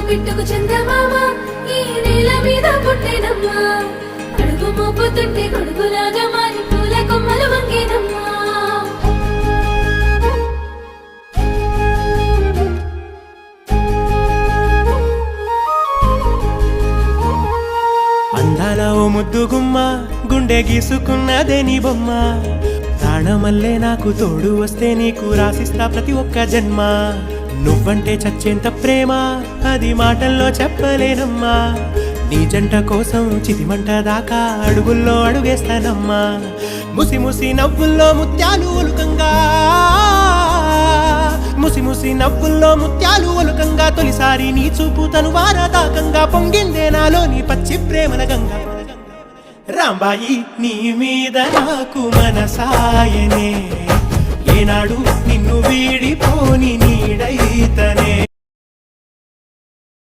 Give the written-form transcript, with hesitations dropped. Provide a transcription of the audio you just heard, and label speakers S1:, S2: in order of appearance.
S1: బిట్టుకు చందమామ ఈ నేల మీద పుట్టేనమ్మా అడుగు మోపుతుంటే కొడుకులాగా మారి పూల కొమ్మలు వంగేనమ్మా
S2: అందాల ఓ ముద్దు గుమ్మ గుండె గీసుకున్నదే నీ బొమ్మ ప్రాణమల్లే నాకు తోడు వస్తే నీకు రాసిస్తా ప్రతి ఒక్క జన్మ నువ్వంటే చచ్చేంత ప్రేమ అది మాటల్లో చెప్పలేనమ్మా నీ జంట కోసం చితిమంట దాకా అడుగుల్లో అడుగేస్తానమ్మా ముసి ముసి నవ్వుల్లో ముత్యాలు ఒలుకంగా ముసి ముసి నవ్వుల్లో ముత్యాలు ఒలుకంగా తొలిసారి నీ చూపు తను వారదాకంగా పొంగిందే నాలో నీ పచ్చి ప్రేమల గంగా రాంబాయి నీ మీద నాకు మనసాయనే ఏనాడు నిన్ను వీడిపోని నీడైతనే